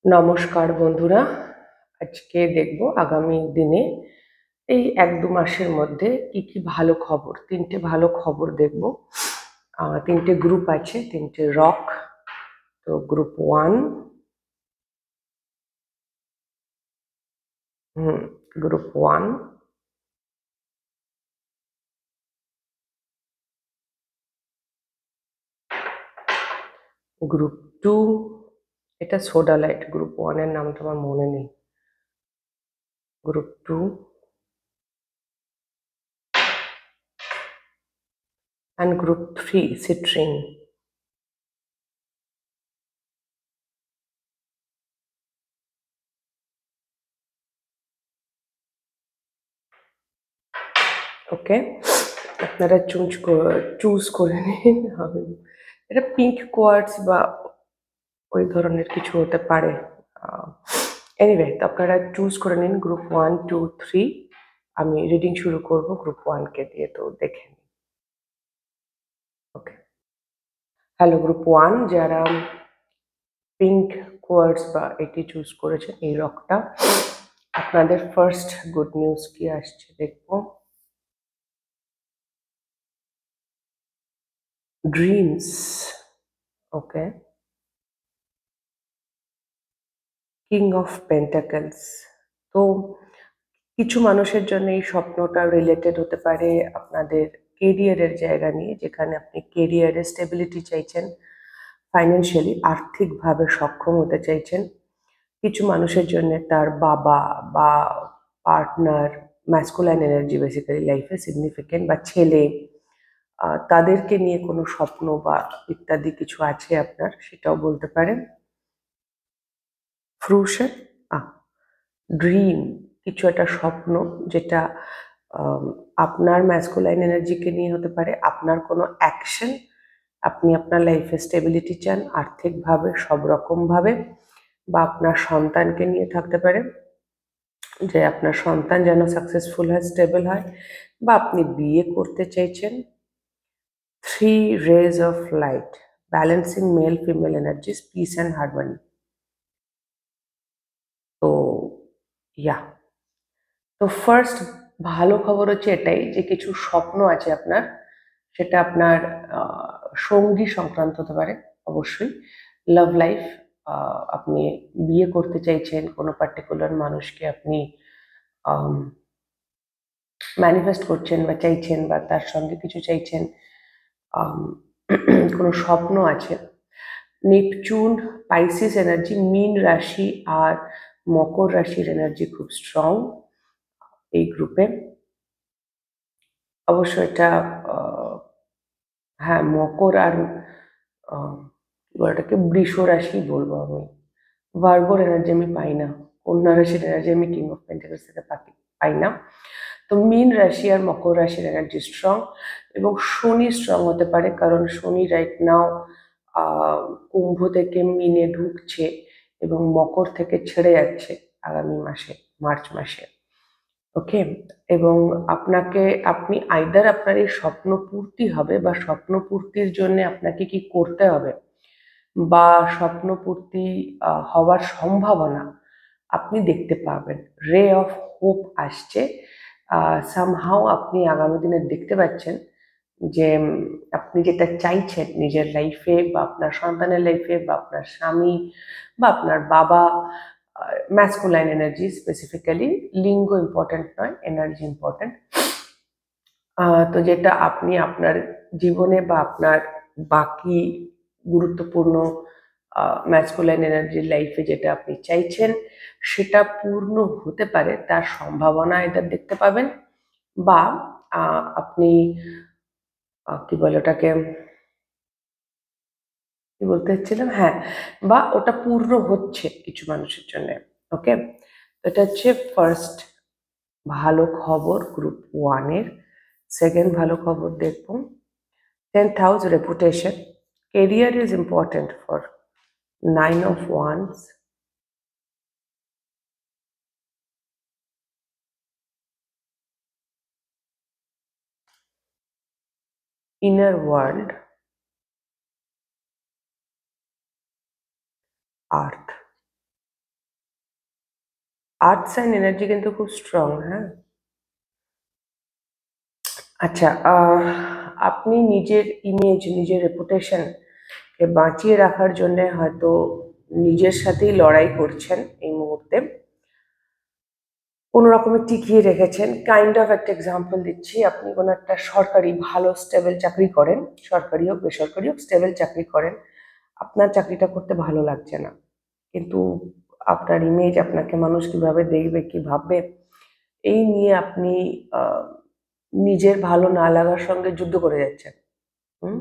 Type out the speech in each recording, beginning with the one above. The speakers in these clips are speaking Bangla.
নমস্কার বন্ধুরা, আজকে দেখব আগামী দিনে এই ১-২ মাসের মধ্যে কি কি ভালো খবর, ৩টে ভালো খবর দেখব। ৩টে গ্রুপ আছে, ৩টে রক। তো গ্রুপ 1, গ্রুপ 1, গ্রুপ 2, এটা সোডা লাইট। গ্রুপ 1 এর নামটা আমার মনে নেই। Group 2 and group 3, citrine. Okay, আপনারা চুজ করে নিন। এটা পিঙ্ক কোয়ার্টস বা ওই ধরনের কিছু হতে পারে। এনিওয়ে, তো আপনারা চুজ করে নিন গ্রুপ 1, 2, 3। আমি রিডিং শুরু করব গ্রুপ 1 কে দিয়ে, তো দেখে নিন। ওকে, হ্যালো গ্রুপ 1, যারা পিঙ্ক কোয়ার্টস বা এটি চুজ করেছেন, এই রকটা, আপনাদের ফার্স্ট গুড নিউজ কি আসছে দেখবো। Dreams. Okay, king of pentacles. তো কিছু মানুষের জন্য এই স্বপ্নটা রিলেটেড হতে পারে আপনাদের কেরিয়ারের জায়গা নিয়ে, যেখানে আপনি কেরিয়ারে স্টেবিলিটি চাইছেন, ফাইন্যান্সিয়ালি আর্থিকভাবে সক্ষম হতে চাইছেন। কিছু মানুষের জন্য তার বাবা বা পার্টনার, ম্যাসকুলাইন এনার্জি বেসিক্যালি লাইফে সিগনিফিকেন্ট, বা ছেলে, তাদেরকে নিয়ে কোনো স্বপ্ন বা ইত্যাদি কিছু আছে আপনার, সেটাও বলতে পারেন। ফ্রুশন, ড্রিম, কিছু একটা স্বপ্ন যেটা আপনার ম্যাসকুলাইন এনার্জিকে নিয়ে হতে পারে, আপনার কোনো অ্যাকশন, আপনি আপনার লাইফে স্টেবিলিটি চান আর্থিকভাবে, সব রকমভাবে, বা আপনার সন্তানকে নিয়ে থাকতে পারে, যে আপনার সন্তান যেন সাকসেসফুল হয়, স্টেবল হয়, বা আপনি বিয়ে করতে চাইছেন। 3 rays of light, balancing male female energies, peace and harmony. তো ইয়া, তো ফার্স্ট ভালো খবর হচ্ছে এটাই যে কিছু স্বপ্ন আছে আপনার, সেটা আপনার সঙ্গী সংক্রান্ত হতে পারে অবশ্যই। লাভ লাইফ, আপনি বিয়ে করতে চাইছেন, কোনো পার্টিকুলার মানুষকে আপনি ম্যানিফেস্ট করছেন বা চাইছেন, বা তার সঙ্গে কিছু চাইছেন, আম, কোনো স্বপ্ন আছে। নেপচুন, পাইসিস এনার্জি, মীন রাশি আর মকর রাশির এনার্জি খুব স্ট্রং এই গ্রুপে। অবশ্য এটা হ্যাঁ, মকর আর ওটাকে বৃষ রাশি বলবো আমি। ভার্গোর এনার্জি আমি পাই না, কন্যা রাশির এনার্জি আমি কিং অফ পেন্টাকলস থেকে পাই না। তো মীন রাশি আর মকর রাশির এনার্জি স্ট্রং, এবং শনি স্ট্রং হতে পারে, কারণ শনি রাইট নাও কুম্ভ থেকে মীনে ঢুকছে এবং মকর থেকে ছেড়ে যাচ্ছে আগামী মাসে, মার্চ মাসে। ওকে, এবং আপনি আইদার আপনার এই স্বপ্ন পূর্তি হবে, বা স্বপ্ন পূর্তির জন্য আপনাকে কি করতে হবে, বা স্বপ্ন পূর্তি হওয়ার সম্ভাবনা আপনি দেখতে পাবেন। রে অফ হোপ আসছে। সামহাও আপনি আগামী দিনে দেখতে পাচ্ছেন যে আপনি যেটা চাইছেন নিজের লাইফে, বা আপনার সন্তানের লাইফে, বা আপনার স্বামী, বা আপনার বাবা, ম্যাসকুলাইন এনার্জি স্পেসিফিক্যালি, লিঙ্গ ইম্পর্টেন্ট নয়, এনার্জি ইম্পর্টেন্ট। তো যেটা আপনি আপনার জীবনে বা আপনার বাকি গুরুত্বপূর্ণ ম্যাসকুলাইন এনার্জির লাইফে যেটা আপনি চাইছেন, সেটা পূর্ণ হতে পারে, তার সম্ভাবনা এটা দেখতে পাবেন। বা আপনি কি বলে ওটাকে, কি বলতে চাচ্ছিলাম, হ্যাঁ, বা ওটা পূর্ণ হচ্ছে কিছু মানুষের জন্য। ওকে, এটা হচ্ছে ফার্স্ট ভালো খবর গ্রুপ 1 এর। সেকেন্ড ভালো খবর দেখব, 10th house reputation. Career is important for 9 of wands. Inner world, earth. Earth sign energy কিন্তু খুব স্ট্রং, হ্যাঁ। আচ্ছা, আপনি নিজের ইমেজ, নিজের রেপুটেশন কে বাঁচিয়ে রাখার জন্য হয়তো নিজের সাথেই লড়াই করছেন এই মুহূর্তে, কোনো রকমে টিকিয়ে রেখেছেন। কাইন্ড অফ একটা এক্সাম্পল দিচ্ছি, আপনি কোনো একটা সরকারি ভালো স্টেবল চাকরি করেন, সরকারি হোক বেসরকারি হোক, স্টেবল চাকরি করেন, আপনার চাকরিটা করতে ভালো লাগছে না, কিন্তু আপনার ইমেজ, আপনাকে মানুষ কিভাবে দেখবে, কি ভাববে, এই নিয়ে আপনি নিজের ভালো না লাগার সঙ্গে যুদ্ধ করে যাচ্ছেন। হুম।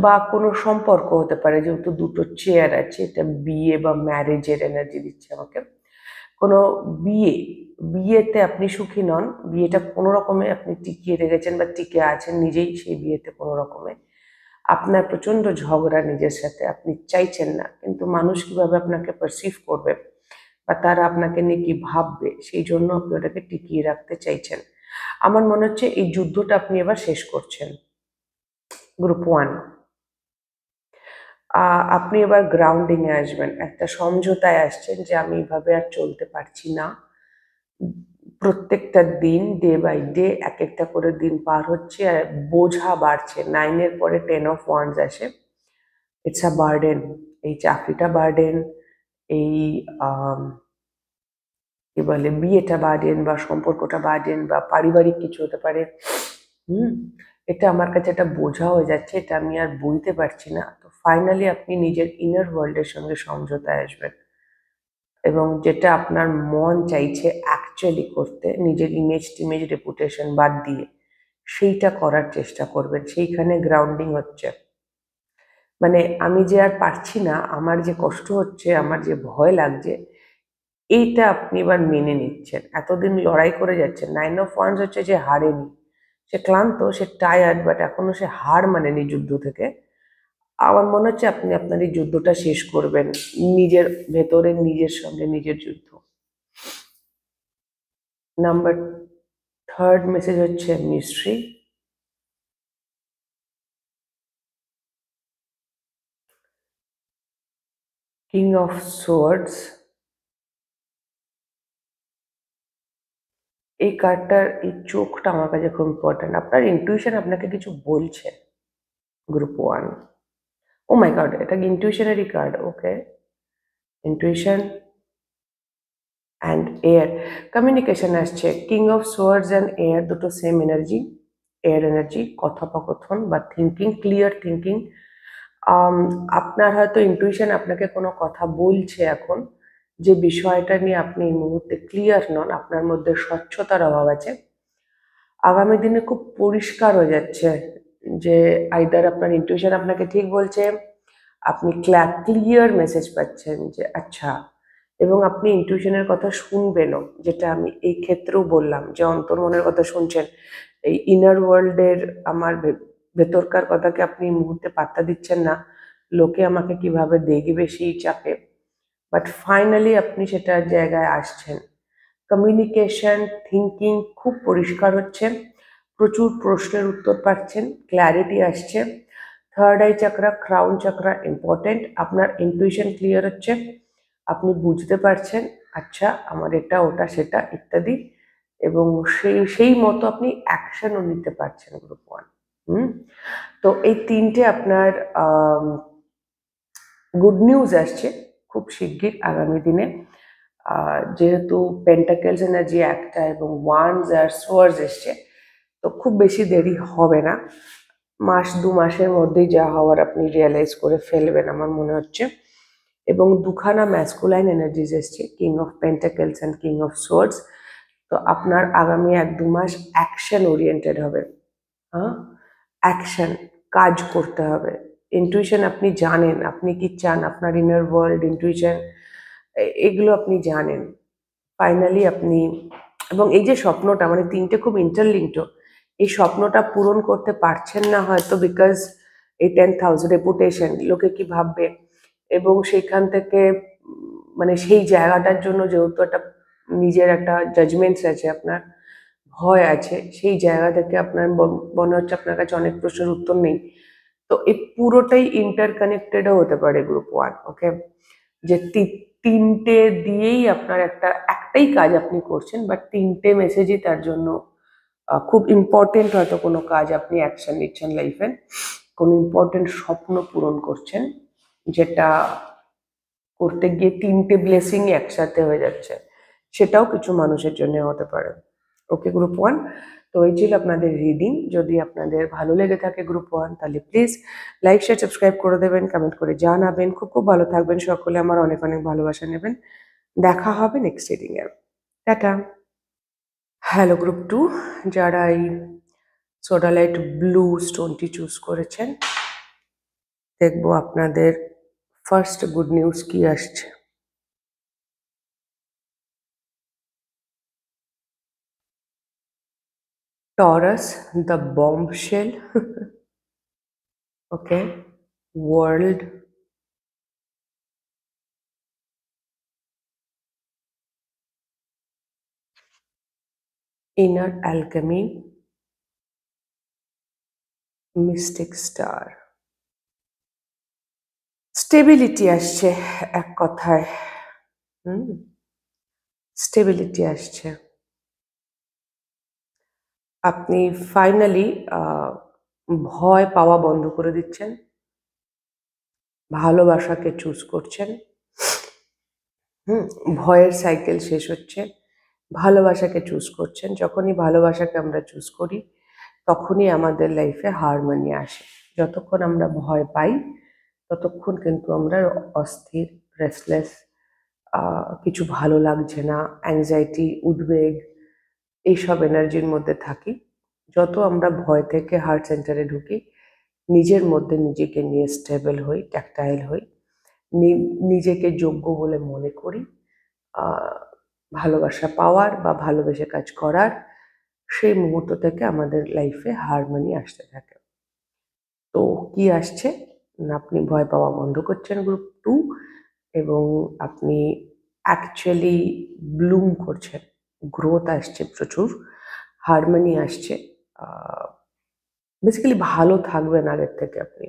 বা কোনো সম্পর্ক হতে পারে, যেহেতু দুটো চেয়ার আছে, এটা বিয়ে বা ম্যারেজের এনার্জি দিচ্ছে আমাকে। কোনো বিয়ে, বিয়েতে আপনি সুখী নন, বিয়েটা কোনো রকমে আপনি টিকিয়ে রেখেছেন বা টিকে আছেন নিজেই সেই বিয়েতে কোনো রকমে। আপনার প্রচন্ড ঝগড়া নিজের সাথে, আপনি চাইছেন না, কিন্তু মানুষ কিভাবে আপনাকে পারসিভ করবে বা তারা আপনাকে নিয়ে কি ভাববে, সেই জন্য আপনি ওটাকে টিকিয়ে রাখতে চাইছেন। আমার মনে হচ্ছে এই যুদ্ধটা আপনি এবার শেষ করছেন। গ্রুপ 1, আপনি এবার গ্রাউন্ডিং এ আসবেন, একটা সমঝোতায় আসছেন যে আমি এইভাবে আর চলতে পারছি না। প্রত্যেকটা দিন ডে বাই ডে এক একটা করে দিন পার হচ্ছে আর বোঝা বাড়ছে। 9-এর পরে 10 অফ ওয়ান্ডস আসে। It's a burden. এই চাকরিটা বার্ডেন, এই কি বলে বিয়েটা বার্ডেন বা সম্পর্কটা বার্ডেন বা পারিবারিক কিছু হতে পারে। হুম। এটা আমার কাছে একটা বোঝা হয়ে যাচ্ছে, এটা আমি আর বইতে পারছি না। তো ফাইনালি আপনি নিজের ইনার ওয়ার্ল্ডের সঙ্গে সমঝোতায় আসবেন এবং যেটা আপনার মন চাইছে অ্যাকচুয়ালি করতে, নিজের ইমেজ টিমেজ রেপুটেশন বাদ দিয়ে সেইটা করার চেষ্টা করবেন। সেইখানে গ্রাউন্ডিং হচ্ছে, মানে আমি যে আর পারছি না, আমার যে কষ্ট হচ্ছে, আমার যে ভয় লাগছে, এইটা আপনি এবার মেনে নিচ্ছেন। এতদিন লড়াই করে যাচ্ছেন। 9 অফ ওয়ান্ডস হচ্ছে যে হারেনি, সে ক্লান্ত, সে টায়ার্ড, বাট এখনো সে হার মানেনি যুদ্ধ থেকে। আমার মনে হচ্ছে আপনি আপনার এই যুদ্ধটা শেষ করবেন, নিজের ভেতরে নিজের সঙ্গে নিজের যুদ্ধ। নাম্বার 3 মেসেজ হচ্ছে মিস্ট্রি। কিং অফ সোয়ার্ডস, এই কার্ডটার এই চোখটা আমার কাছে খুব ইম্পর্টেন্ট। আপনার ইনটুইশন আপনাকে কিছু বলছে। গ্রুপ 1, ও মাই গড, এটা ইনটুইশনেরই card. Okay, intuition and air, communication আসছে। King of swords and air দুটো সেম এনার্জি, এয়ার এনার্জি, কথোপকথন বা থিঙ্কিং, ক্লিয়ার থিঙ্কিং। আপনার হয়তো ইনটুইশন আপনাকে কোনো কথা বলছে এখন, যে বিষয়টা নিয়ে আপনি এই মুহূর্তে ক্লিয়ার নন, আপনার মধ্যে স্বচ্ছতার অভাব আছে। আগামী দিনে খুব পরিষ্কার হয়ে যাচ্ছে যে আইদার আপনার ইনটুইশন আপনাকে ঠিক বলছে, আপনি ক্লিয়ার মেসেজ পাচ্ছেন যে আচ্ছা, এবং আপনি ইনটিউশনের কথা শুনবেনও, যেটা আমি এই ক্ষেত্রেও বললাম যে অন্তর্মনের কথা শুনছেন। এই ইনার ওয়ার্ল্ডের আমার ভেতরকার কথাকে আপনি এই মুহূর্তে পাত্তা দিচ্ছেন না, লোকে আমাকে কিভাবে দেখবে সেই চাপে, বাট ফাইনালি আপনি সেটার জায়গায় আসছেন। কমিউনিকেশন, থিঙ্কিং খুব পরিষ্কার হচ্ছে, প্রচুর প্রশ্নের উত্তর পাচ্ছেন, ক্ল্যারিটি আসছে। Third eye চাকরা, crown চাকরা important. আপনার ইনটুইশন ক্লিয়ার হচ্ছে, আপনি বুঝতে পারছেন আচ্ছা আমার এটা ওটা সেটা ইত্যাদি, এবং সেই সেই মতো আপনি অ্যাকশনও নিতে পারছেন। গ্রুপ 1। তো এই তিনটে আপনার গুড নিউজ আসছে খুব শিগগির আগামী দিনে। যেহেতু পেন্টাকেলস এনার্জি একটা এবং ওয়ান্স আর সোয়ার্স এসছে, তো খুব বেশি দেরি হবে না, মাস 2 মাসের মধ্যেই যা হওয়ার আপনি রিয়েলাইজ করে ফেলবেন আমার মনে হচ্ছে। এবং দুখানা ম্যাসকুলাইন এনার্জিস এসছে, king of pentacles and king of swords. তো আপনার আগামী 1-2 মাস অ্যাকশন ওরিয়েন্টেড হবে। হ্যাঁ, অ্যাকশন, কাজ করতে হবে। ইনটুইশন আপনি জানেন আপনি কি চান, আপনার ইনার ওয়ার্ল্ড, ইনটুইশন এগুলো আপনি জানেন। ফাইনালি আপনি, এবং এই যে স্বপ্নটা, মানে তিনটে খুব ইন্টারলিঙ্কড, এই স্বপ্নটা পূরণ করতে পারছেন না হয়তো বিকজ এই 10,000 রেপুটেশন, লোকে কি ভাববে, এবং সেইখান থেকে মানে সেই জায়গাটার জন্য যেহেতু একটা নিজের একটা জাজমেন্টস আছে, আপনার ভয় আছে, সেই জায়গা থেকে আপনার মনে হচ্ছে আপনার কাছে অনেক প্রশ্নের উত্তর নেই। তো এই পুরোটাই ইন্টারকানেক্টেডও হতে পারে গ্রুপ 1। ওকে, যে তিনটে দিয়েই আপনার একটা একটাই কাজ আপনি করছেন, বাট 3টে মেসেজই তার জন্য খুব ইম্পর্টেন্ট। হয়তো কোনো কাজ আপনি অ্যাকশন নিচ্ছেন লাইফে, কোনো ইম্পর্টেন্ট স্বপ্ন পূরণ করছেন, যেটা করতে গিয়ে 3টে ব্লেসিং একসাথে হয়ে যাচ্ছে, সেটাও কিছু মানুষের জন্য হতে পারে। ওকে গ্রুপ 1, তো এই ছিল আপনাদের রিডিং। যদি আপনাদের ভালো লেগে থাকে গ্রুপ 1, তাহলে প্লিজ লাইক শেয়ার সাবস্ক্রাইব করে দেবেন, কমেন্ট করে জানাবেন। খুব খুব ভালো থাকবেন সকলে, আমার অনেক অনেক ভালোবাসা নেবেন। দেখা হবে নেক্সট রিডিং এর। টাটা। হ্যালো গ্রুপ 2, যারা এই সোডালাইট ব্লু স্টোনটি চুজ করেছেন, দেখবো আপনাদের ফার্স্ট গুড নিউজ কি আসছে। Taurus, the bombshell. Okay. World, inner alchemy, mystic star. Stability আসছে, এক কথায়। স্টেবিলিটি আসছে। আপনি ফাইনালি ভয় পাওয়া বন্ধ করে দিচ্ছেন, ভালোবাসাকে চুজ করছেন। ভয়ের সাইকেল শেষ হচ্ছে, ভালোবাসাকে চুজ করছেন। যখনই ভালোবাসাকে আমরা চুজ করি, তখনই আমাদের লাইফে হারমোনি আসে। যতক্ষণ আমরা ভয় পাই, ততক্ষণ কিন্তু আমরা অস্থির, রেস্টলেস, কিছু ভালো লাগছে না, অ্যাংজাইটি, উদ্বেগ, এইসব এনার্জির মধ্যে থাকি। যত আমরা ভয় থেকে হার্ট সেন্টারে ঢুকি, নিজের মধ্যে নিজেকে নিয়ে স্টেবল হই, ট্যাকটাইল হই, নিজেকে যোগ্য বলে মনে করি ভালোবাসা পাওয়ার বা ভালোবেসে কাজ করার, সেই মুহূর্ত থেকে আমাদের লাইফে হারমোনি আসতে থাকে। তো কি আসছে না, আপনি ভয় পাওয়া বন্ধ করছেন গ্রুপ 2, এবং আপনি অ্যাকচুয়ালি ব্লুম করছেন, গ্রোথ আসছে প্রচুর, হারমোনি আসছে। বেসিক্যালি ভালো থাকবেন আগের থেকে আপনি।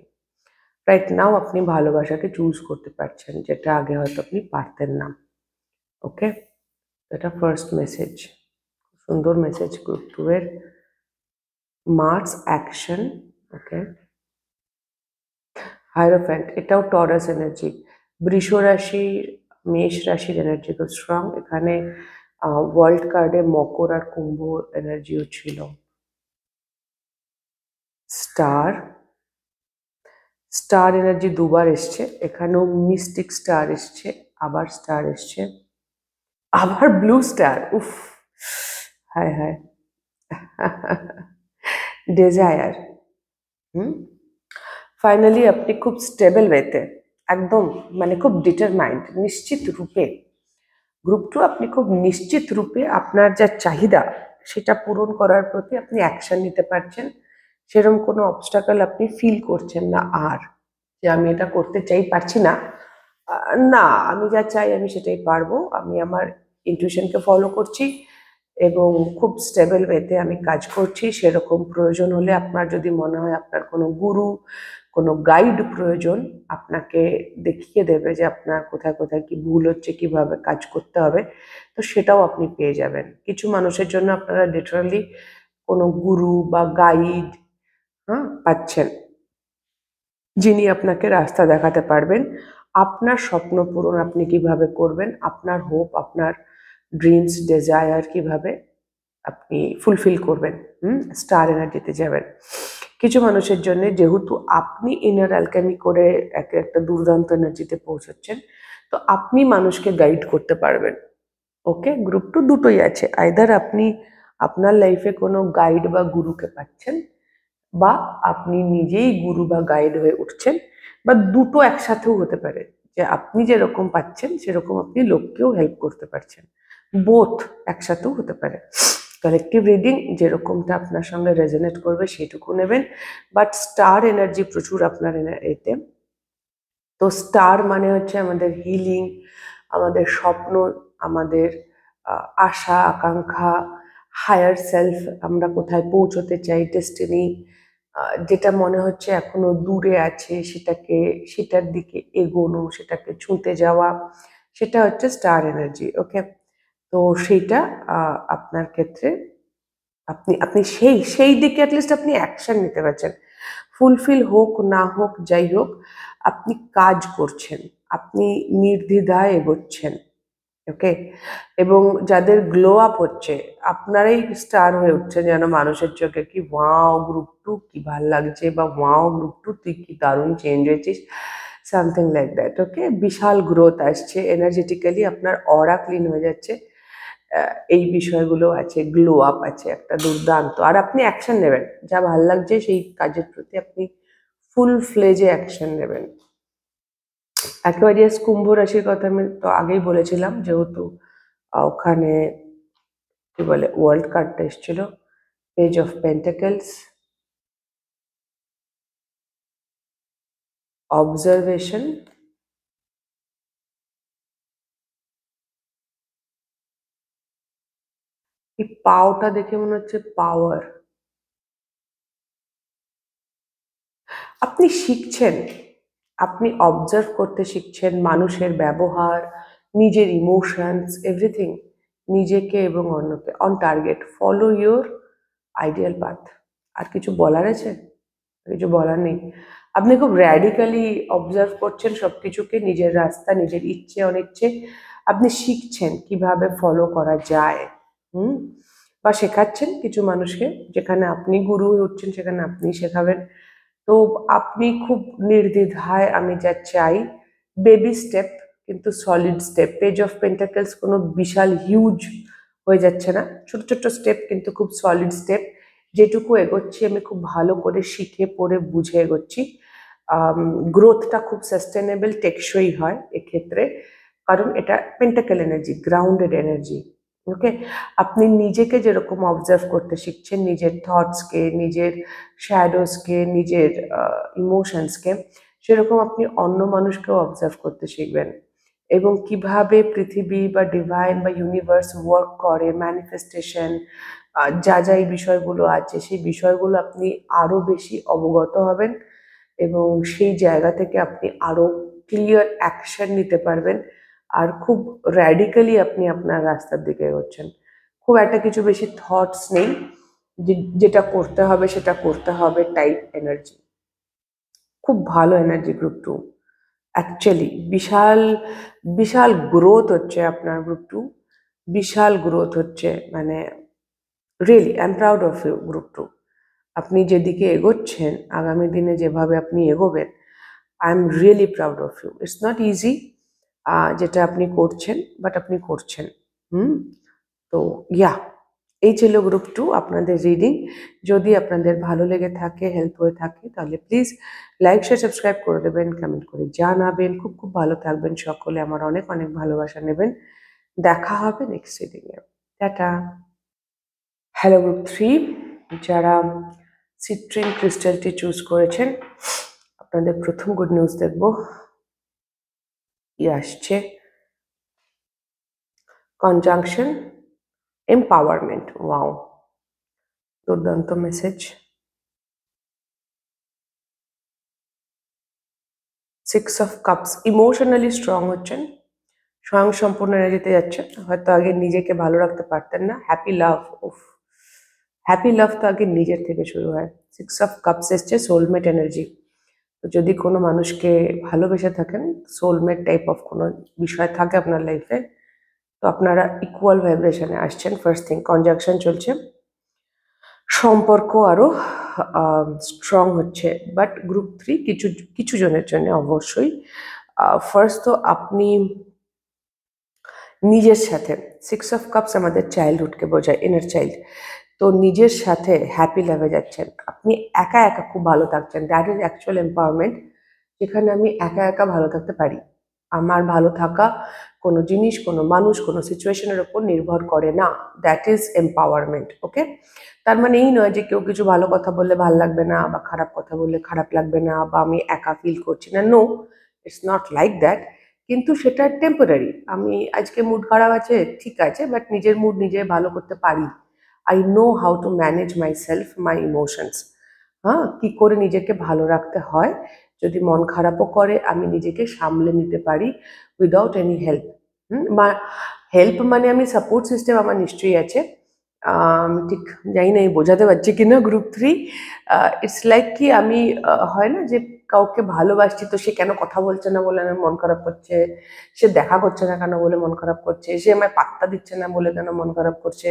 রাইট নাও আপনি ভালোবাসাকে চুজ করতে পারছেন, যেটা আগে হয়তো আপনি পারতেন না। ওকে, এটা ফার্স্ট মেসেজ, সুন্দর মেসেজ গ্রুপ 2 এর। Mars action. ওকে, হায়ারোফ্যান্ট, এটাও টরাস এনার্জি। বৃষ রাশি, মেষ রাশির এনার্জি খুব স্ট্রং। এখানে ওয়ার্ল্ড কার্ডে মকর আর কুম্ভ এনার্জিও ছিল। স্টার, স্টার এনার্জি দুবার এসছে, এখানেও মিস্টিক স্টার এসছে, আবার স্টার এসছে, আবার ব্লু স্টার। উফ, হায় হায়। ডেজায়ার। ফাইনালি আপনি খুব স্টেবল ওয়েতে, একদম মানে খুব ডিটারমাইন্ড, নিশ্চিত রূপে গ্রুপ 2 আপনি খুব নিশ্চিত রূপে আপনার যা চাহিদা সেটা পূরণ করার প্রতি আপনি অ্যাকশন নিতে পারছেন। সেরকম কোনো অবস্টাকল আপনি ফিল করছেন না আর, যে আমি এটা করতে চাই পারছি না। না, আমি যা চাই আমি সেটাই পারবো। আমি আমার ইনটিউশনকে ফলো করছি এবং খুব স্টেবল ওয়েতে আমি কাজ করছি। সেরকম প্রয়োজন হলে, আপনার যদি মনে হয় আপনার কোনো গুরু, কোনো গাইড প্রয়োজন, আপনাকে দেখিয়ে দেবে যে আপনার কোথায় কোথায় কি ভুল হচ্ছে, কিভাবে কাজ করতে হবে, তো সেটাও আপনি পেয়ে যাবেন। কিছু মানুষের জন্য আপনারা লিটারালি কোনো গুরু বা গাইড পাচ্ছেন, যিনি আপনাকে রাস্তা দেখাতে পারবেন। আপনার স্বপ্ন পূরণ আপনি কিভাবে করবেন, আপনার হোপ, আপনার ড্রিমস, ডেজায়ার কিভাবে আপনি ফুলফিল করবেন, স্টার এনার্জিতে যাবেন। কিছু মানুষের জন্য, যেহেতু আপনি ইনার অ্যালকেমি করে একটা দুর্দান্ত এনার্জিতে পৌঁছাচ্ছেন, তো আপনি মানুষকে গাইড করতে পারবেন। ওকে, গ্রুপ 2 দুটোই আছে, আইদার আপনি আপনার লাইফে কোনো গাইড বা গুরুকে পাচ্ছেন, বা আপনি নিজেই গুরু বা গাইড হয়ে উঠছেন, বা দুটো একসাথেও হতে পারে, যে আপনি যেরকম পাচ্ছেন সেরকম আপনি লোককেও হেল্প করতে পারছেন। বোথ একসাথেও হতে পারে। কালেকটিভ রিডিং যেরকমটা আপনার সঙ্গে রেজোনেট করবে সেটুকু নেবেন, বাট স্টার এনার্জি প্রচুর আপনার এতে। তো স্টার মানে হচ্ছে আমাদের হিলিং, আমাদের স্বপ্ন, আমাদের আশা আকাঙ্ক্ষা, হায়ার সেলফ, আমরা কোথায় পৌঁছতে চাই, ডেস্টিনি, যেটা মনে হচ্ছে এখনো দূরে আছে সেটার দিকে এগোনো, সেটাকে ছুঁতে যাওয়া, সেটা হচ্ছে স্টার এনার্জি। ওকে, তো সেইটা আপনার ক্ষেত্রে আপনি আপনি সেই দিকে অ্যাটলিস্ট আপনি অ্যাকশন নিতে পারছেন। ফুলফিল হোক না হোক যাই হোক, আপনি কাজ করছেন, আপনি নির্দ্বিধায় এগোচ্ছেন। ওকে, এবং যাদের গ্লো আপ হচ্ছে, আপনারাই স্টার হয়ে উঠছেন যেন মানুষের চোখে, কি ওয়াও গ্রুপ টু কি ভাল লাগছে, বা ওয়াও গ্রুপ টু তুই কি দারুণ চেঞ্জ হয়েছিস, সামথিং লাইক দ্যাট। ওকে, বিশাল গ্রোথ আসছে, এনার্জেটিক্যালি আপনার অরা ক্লিন হয়ে যাচ্ছে। এই বিষয়গুলো আছে, গ্লো আপ আছে একটা দুর্দান্ত, আর আপনি অ্যাকশন নেবেন, যা ভাল লাগছে সেই কাজের প্রতি আপনি ফুল ফ্লেজে অ্যাকশন নেবেন। অ্যাকোয়ারিয়াস কুম্ভ রাশির কথা আমি তো আগেই বলেছিলাম, যেহেতু ওখানে কি বলে ওয়ার্ল্ড কার্ডটা এসেছিল, পেজ অফ পেন্টাকেলস, অবজারভেশন, এই পাওটা দেখে মনে হচ্ছে পাওয়ার। আপনি শিখছেন, আপনি অবজার্ভ করতে শিখছেন মানুষের ব্যবহার, নিজের ইমোশনস, এভরিথিং, নিজেকে এবং অন্যকে। On target, follow your ideal path. আর কিছু বলার আছে? কিছু বলার নেই। আপনি খুব র্যাডিক্যালি অবজার্ভ করছেন সবকিছুকে, নিজের রাস্তা, নিজের ইচ্ছে অনিচ্ছে আপনি শিখছেন কিভাবে ফলো করা যায়। হুম, বা শেখাচ্ছেন কিছু মানুষকে, যেখানে আপনি গুরু হয়ে উঠছেন সেখানে আপনি শেখাবেন। তো আপনি খুব নির্দ্বিধায়, আমি যা চাই, বেবি স্টেপ কিন্তু solid step. Page of pentacles কোনো বিশাল হিউজ হয়ে যাচ্ছে না, ছোট ছোট স্টেপ কিন্তু খুব সলিড স্টেপ। যেটুকু এগোচ্ছি আমি খুব ভালো করে শিখে পড়ে বুঝে এগোচ্ছি। গ্রোথটা খুব সাস্টেনেবল, টেকসই হয় এক্ষেত্রে, কারণ এটা পেন্টাকেল এনার্জি, গ্রাউন্ডেড এনার্জি। ওকে, আপনি নিজেকে যেরকম অবজার্ভ করতে শিখছেন, নিজের থটসকে, নিজের শ্যাডোসকে, নিজের ইমোশনসকে, সেরকম আপনি অন্য মানুষকেও অবজার্ভ করতে শিখবেন, এবং কিভাবে পৃথিবী বা ডিভাইন বা ইউনিভার্স ওয়ার্ক করে, ম্যানিফেস্টেশন, যা যা এই বিষয়গুলো আছে সেই বিষয়গুলো আপনি আরো বেশি অবগত হবেন, এবং সেই জায়গা থেকে আপনি আরো ক্লিয়ার অ্যাকশন নিতে পারবেন। আর খুব র্যাডিক্যালি আপনি আপনার রাস্তার দিকে এগোচ্ছেন, খুব একটা কিছু বেশি থটস নেই, যেটা করতে হবে সেটা করতে হবে টাইপ এনার্জি। খুব ভালো এনার্জি গ্রুপ টু, অ্যাকচুয়ালি বিশাল বিশাল গ্রোথ হচ্ছে আপনার গ্রুপ টু, বিশাল গ্রোথ হচ্ছে, মানে really I am proud of you group two. আপনি যেদিকে এগোচ্ছেন, আগামী দিনে যেভাবে আপনি এগোবেন, I am really proud of you. It's not easy যেটা আপনি করছেন, বাট আপনি করছেন। হুম, তো ইয়া, এই ছিল গ্রুপ টু আপনাদের রিডিং। যদি আপনাদের ভালো লেগে থাকে, হেল্প হয়ে থাকে, তাহলে প্লিজ লাইক শেয়ার সাবস্ক্রাইব করে দেবেন, কমেন্ট করে জানাবেন। খুব খুব ভালো থাকবেন সকলে, আমার অনেক অনেক ভালোবাসা নেবেন। দেখা হবে নেক্সট রিডিংয়ে। টাটা। হ্যালো গ্রুপ থ্রি, যারা সিট্রিন ক্রিস্টালটি চুজ করেছেন, আপনাদের প্রথম গুড নিউজ দেখবো। আসছে কনজাংশন, এম্পাওয়ারমেন্ট। ওয়াও, দুর্দান্ত message. 6 of cups, emotionally strong হচ্ছেন, স্বয়ং সম্পূর্ণ এনার্জিতে যাচ্ছেন। হয়তো আগে নিজেকে ভালো রাখতে পারতেন না। হ্যাপি লাভ, উফ, হ্যাপি লাভ তো আগে নিজের থেকে শুরু হয়। 6 অফ কাপস এসছে, সোলমেট এনার্জি। তো যদি কোনো মানুষকে ভালোবেসে থাকেন, সোলমেট টাইপ অফ কোনো বিষয় থাকে আপনার লাইফে, তো আপনারা ইকুয়াল ভাইব্রেশনে আসছেন। ফার্স্ট থিং, কনজাংশন চলছে, সম্পর্ক আরো স্ট্রং হচ্ছে। বাট গ্রুপ থ্রি কিছু কিছু জনের জন্য অবশ্যই, ফার্স্ট তো আপনি নিজের সাথে, 6 অফ কাপস আমাদের চাইল্ডহুডকে বোঝায়, ইনার চাইল্ড। তো নিজের সাথে হ্যাপি লাভে যাচ্ছেন, আপনি একা একা খুব ভালো থাকছেন। দ্যাট ইজ অ্যাকচুয়াল এম্পাওয়ারমেন্ট, যেখানে আমি একা একা ভালো থাকতে পারি। আমার ভালো থাকা কোনো জিনিস, কোনো মানুষ, কোনো সিচুয়েশনের ওপর নির্ভর করে না। That is empowerment. ওকে, তার মানে এই নয় যে কেউ কিছু ভালো কথা বললে ভালো লাগবে না, বা খারাপ কথা বললে খারাপ লাগবে না, বা আমি একা ফিল করছি না। No, it's not like that. কিন্তু সেটা টেম্পোরারি। আমি আজকে মুড খারাপ আছে, ঠিক আছে, বাট নিজের মুড নিজে ভালো করতে পারি। I know how to manage my self, my emotions. হ্যাঁ, কি করে নিজেকে ভালো রাখতে হয়, যদি মন খারাপও করে আমি নিজেকে সামলে নিতে পারি উইদাউট এনি হেল্প। বা হেল্প মানে আমি সাপোর্ট সিস্টেম আমার নিশ্চয়ই আছে। আমি ঠিক জানি না বোঝাতে পারছি কিনা। গ্রুপ 3 ইটস লাইক কি আমি হয় না যে কাউকে ভালোবাসছি তো সে কেন কথা বলছে না বলে আমার মন খারাপ করছে, সে দেখা করছে না কেন বলে মন খারাপ করছে, সে আমায় পাত্তা দিচ্ছে না বলে কেন মন খারাপ করছে।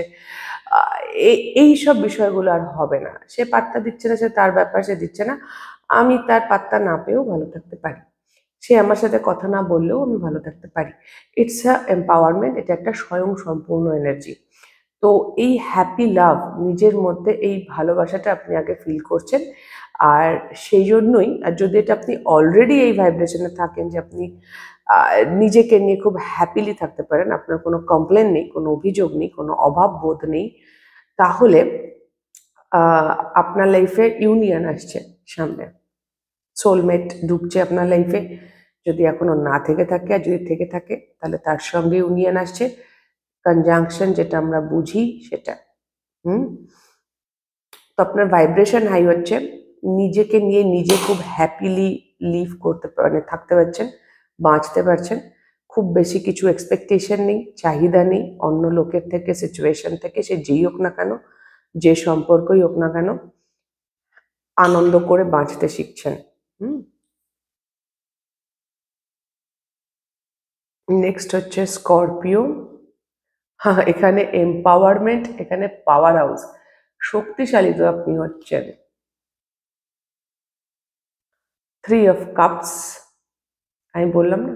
এই সব বিষয়গুলো আর হবে না। সে পাত্তা দিচ্ছে না, সে তার ব্যাপার, সে দিচ্ছে না, আমি তার পাত্তা না পেয়েও ভালো থাকতে পারি। সে আমার সাথে কথা না বললেও আমি ভালো থাকতে পারি। ইটস আ এম্পাওয়ারমেন্ট, এটা একটা স্বয়ং সম্পূর্ণ এনার্জি। তো এই হ্যাপি লাভ, নিজের মধ্যে এই ভালোবাসাটা আপনি আগে ফিল করছেন। আর সেই জন্যই, আর যদি এটা আপনি অলরেডি এই ভাইব্রেশনে থাকেন যে আপনি নিজেকে নিয়ে খুব হ্যাপিলি থাকতে পারেন, আপনার কোনো কমপ্লেন নেই, কোনো অভিযোগ নেই, কোনো অভাব বোধ নেই, তাহলে আপনার লাইফে ইউনিয়ন আসছে সামনে, সোলমেট ঢুকছে আপনার লাইফে। যদি এখনো না থেকে থাকে, আর যদি থেকে থাকে তাহলে তার সঙ্গে ইউনিয়ন আসছে, কনজাংশন যেটা আমরা বুঝি সেটা। তো আপনার ভাইব্রেশন হাই হচ্ছে, নিজেকে নিয়ে নিজে খুব হ্যাপিলি লিভ করতে মানে থাকতে পারছেন, বাঁচতে পারছেন। খুব বেশি কিছু এক্সপেকটেশন নেই, চাহিদা নেই অন্য লোকের থেকে, সিচুয়েশন থেকে, সে যেই হোক না কেন, যে সম্পর্কই হোক না কেন, আনন্দ করে বাঁচতে শিখছেন। নেক্সট হচ্ছে স্করপিও। হ্যাঁ, এখানে এম্পাওয়ারমেন্ট, এখানে পাওয়ার হাউস, শক্তিশালী তো আপনি হচ্ছেন। 3 অফ কাপস, আমি বললাম না,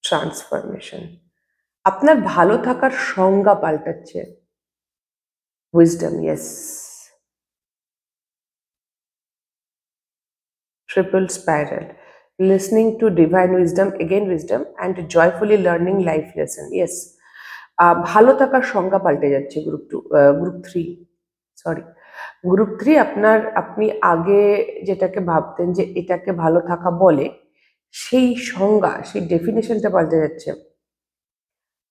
ট্রান্সফরমেশন, আপনার ভালো থাকার সংজ্ঞা পাল্টাচ্ছে। Wisdom, yes. Triple spiral, listening to divine wisdom, again wisdom, and joyfully learning life lesson, yes. ভালো থাকার সংজ্ঞা পাল্টে যাচ্ছে গ্রুপ 3, সরি গ্রুপ 3। আপনি আগে যেটাকে ভাবতেন যে এটাকে ভালো থাকা বলে, সেই সংজ্ঞা, সেই ডেফিনেশনটা পাল্টে যাচ্ছে।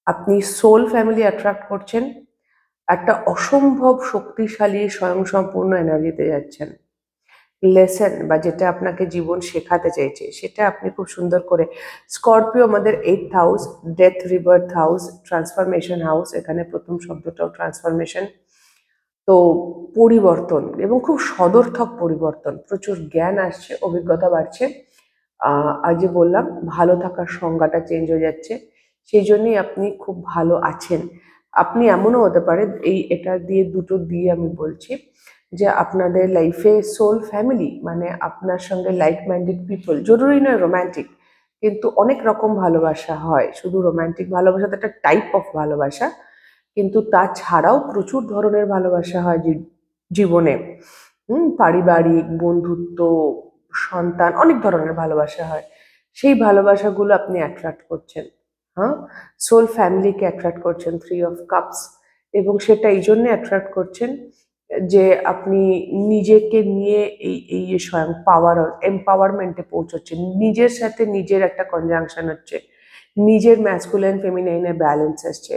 আপনি সোল ফ্যামিলি অ্যাট্রাক্ট করছেন, একটা অসম্ভব শক্তিশালী স্বয়ংসম্পূর্ণ এনার্জিতে যাচ্ছেন। লেসন বা যেটা আপনাকে জীবন শেখাতে চাইছে সেটা আপনি খুব সুন্দর করে। স্করপিও আমাদের 8th house, death rebirth house, transformation house, এখানে প্রথম শব্দটাও ট্রান্সফরমেশন। তো পরিবর্তন, এবং খুব সদর্থক পরিবর্তন, প্রচুর জ্ঞান আসছে, অভিজ্ঞতা বাড়ছে। আর যে বললাম ভালো থাকার সংজ্ঞাটা চেঞ্জ হয়ে যাচ্ছে, সেই জন্যই আপনি খুব ভালো আছেন। আপনি এমনও হতে পারে, এটা দিয়ে দুটো দিয়ে আমি বলছি, যে আপনাদের লাইফে সোল ফ্যামিলি মানে আপনার সঙ্গে লাইক মাইন্ডেড পিপল, জরুরি নয় রোম্যান্টিক, কিন্তু অনেক রকম ভালোবাসা হয়, শুধু রোম্যান্টিক ভালোবাসা তো একটা টাইপ অফ ভালোবাসা, কিন্তু তাছাড়াও প্রচুর ধরনের ভালোবাসা হয় জীবনে। পারিবারিক, বন্ধুত্ব, সন্তান, অনেক ধরনের ভালোবাসা হয়। সেই ভালোবাসাগুলো আপনি অ্যাট্রাক্ট করছেন। হ্যাঁ, সোল ফ্যামিলিকে অ্যাট্রাক্ট করছেন, 3 অফ কাপস। এবং সেটা এই জন্য অ্যাট্রাক্ট করছেন যে আপনি নিজেকে নিয়ে এই যে স্বয়ং এম্পাওয়ারমেন্টে পৌঁছচ্ছেন, নিজের সাথে নিজের একটা কনজাংশন হচ্ছে, নিজের ম্যাসকুলাইন ফেমিনাইনের ব্যালেন্স আসছে।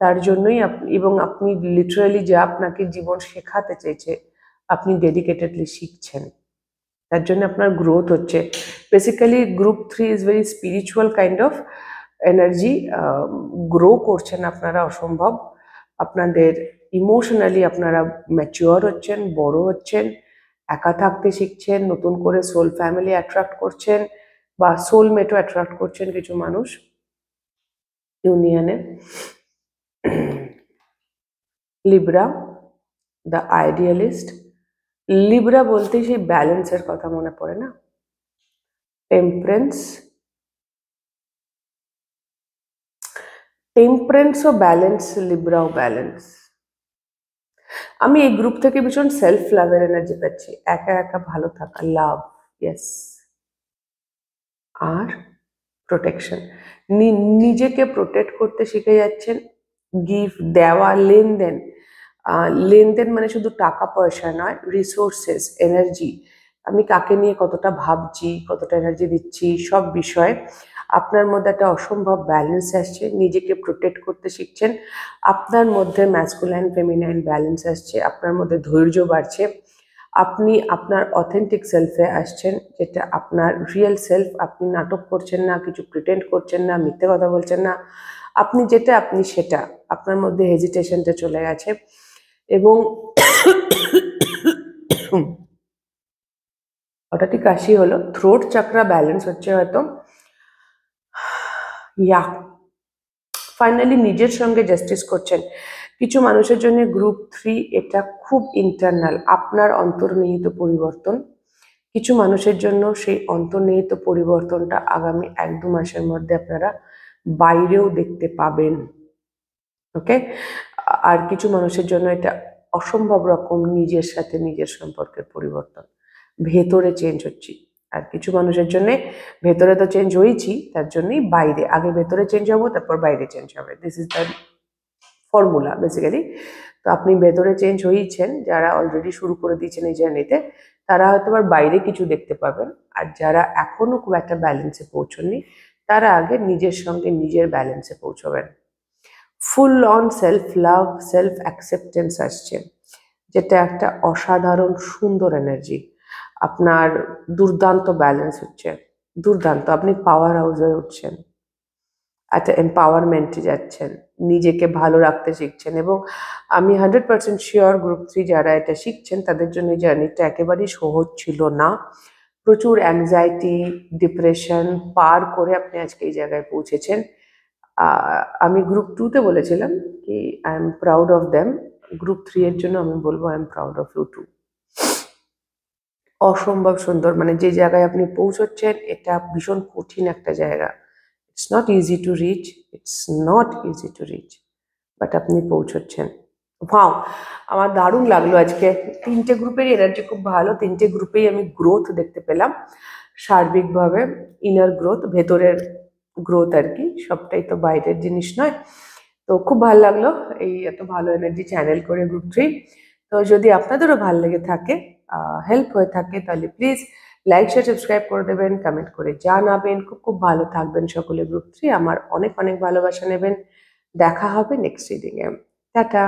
তার জন্যই এবং আপনি লিটারালি যা আপনাকে জীবন শেখাতে চেয়েছে আপনি ডেডিকেটেডলি শিখছেন, তার জন্য আপনার গ্রোথ হচ্ছে। Basically group 3 is very spiritual kind of energy. Grow করছেন আপনারা অসম্ভব, আপনাদের ইমোশনালি আপনারা ম্যাচিওর হচ্ছেন, বড় হচ্ছেন, একা থাকতে শিখছেন, নতুন করে সোল ফ্যামিলি অ্যাট্রাক্ট করছেন, বা সোলমেটও অ্যাট্রাক্ট করছেন কিছু মানুষ ইউনিয়নে। Libra, the idealist. লিব্রা বলতেই সেই ব্যালেন্সের কথা মনে পড়ে না? টেম্পারেন্সও ব্যালেন্স, লিব্রাও ব্যালেন্স। আমি এই গ্রুপ থেকে ভীষণ সেলফ লাভের এনার্জি পাচ্ছি, একা একা ভালো থাকা, লাভ, ইয়েস। আর প্রোটেকশন, নিজেকে প্রোটেক্ট করতে শিখে যাচ্ছেন। গিফট দেওয়া, লেনদেন, লেনদেন মানে শুধু টাকা পয়সা নয়, রিসোর্সেস, এনার্জি, আমি কাকে নিয়ে কতটা ভাবছি, কতটা এনার্জি দিচ্ছি, সব বিষয়ে আপনার মধ্যে একটা অসম্ভব ব্যালেন্স আসছে, নিজেকে প্রোটেক্ট করতে শিখছেন, আপনার মধ্যে ম্যাসকুলাইন ফেমিনাইন ব্যালেন্স আসছে, আপনার মধ্যে ধৈর্য বাড়ছে, আপনি আপনার অথেন্টিক সেলফে আসছেন, যেটা আপনার রিয়েল সেলফ। আপনি নাটক করছেন না, কিছু প্রিটেন্ড করছেন না, মিথ্যে কথা বলছেন না। আপনি যেটা আপনি সেটা। আপনার মধ্যে হেজিটেশনটা চলে গেছে এবং হঠাৎই কাশি হলো, থ্রোট চাকরা ব্যালেন্স হচ্ছে হয়তো। ইয়া, ফাইনালি নিজের সঙ্গে জাস্টিস করছেন। কিছু মানুষের জন্য গ্রুপ 3 এটা খুব ইন্টারনাল, আপনার অন্তর্নিহিত পরিবর্তন। কিছু মানুষের জন্য সেই অন্তর্নিহিত পরিবর্তনটা আগামী 1-2 মাসের মধ্যে আপনারা বাইরেও দেখতে পাবেন। ওকে, আর কিছু মানুষের জন্য এটা অসম্ভব রকম নিজের সাথে নিজের সম্পর্কের পরিবর্তন, ভেতরে চেঞ্জ হচ্ছি। আর কিছু মানুষের জন্য ভেতরে তো চেঞ্জ হয়েছি, তার জন্যই বাইরে, আগে ভেতরে চেঞ্জ হবো তারপর বাইরে চেঞ্জ হবে। This is the formula basically. তো আপনি ভেতরে চেঞ্জ হয়েছেন, যারা অলরেডি শুরু করে দিয়েছেন এই জার্নিতে, তারা হয়তো আবার বাইরে কিছু দেখতে পাবেন। আর যারা এখনো খুব একটা ব্যালেন্সে পৌঁছননি, তারা আগে নিজের সঙ্গে নিজের ব্যালেন্সে পৌঁছবেন। Full on self love, self acceptance আসছে, যেটা একটা অসাধারণ সুন্দর এনার্জি। আপনার দুর্দান্ত ব্যালেন্স হচ্ছে, দুর্দান্ত। আপনি পাওয়ার হাউসে উঠছেন, একটা এম্পাওয়ারমেন্টে যাচ্ছেন, নিজেকে ভালো রাখতে শিখছেন। এবং আমি 100% শিওর গ্রুপ 3 যারা এটা শিখছেন তাদের জন্য এই জার্নিটা একেবারেই সহজ ছিল না। প্রচুর অ্যাংজাইটি, ডিপ্রেশন পার করে আপনি আজকে এই জায়গায় পৌঁছেছেন। আমি গ্রুপ 2-তে বলেছিলাম কি I am proud of them. Group 3 এর জন্য আমি বলবো I am proud of you too. অসম্ভব সুন্দর, মানে যে জায়গায় আপনি পৌঁছচ্ছেন এটা ভীষণ কঠিন একটা জায়গা। It's not easy to reach, it's not easy to reach, but আপনি পৌঁছচ্ছেন। ওয়াও, আমার দারুণ লাগলো আজকে। 3টে গ্রুপেরই এনার্জি খুব ভালো, 3টে গ্রুপেই আমি গ্রোথ দেখতে পেলাম সার্বিকভাবে। ইনার গ্রোথ, ভেতরের গ্রোথ আর কি, সবটাই তো বাইরের জিনিস নয়। তো খুব ভালো লাগলো এই এত ভালো এনার্জি চ্যানেল করে গ্রুপ 3। তো যদি আপনাদেরও ভালো লেগে থাকে, হেল্প হয়ে থাকে, তাহলে প্লিজ লাইক শেয়ার সাবস্ক্রাইব করে দেবেন, কমেন্ট করে জানাবেন। খুব খুব ভালো থাকবেন সকলে গ্রুপ 3। আমার অনেক অনেক ভালোবাসা নেবেন। দেখা হবে নেক্সট রিডিংয়ে। টাটা।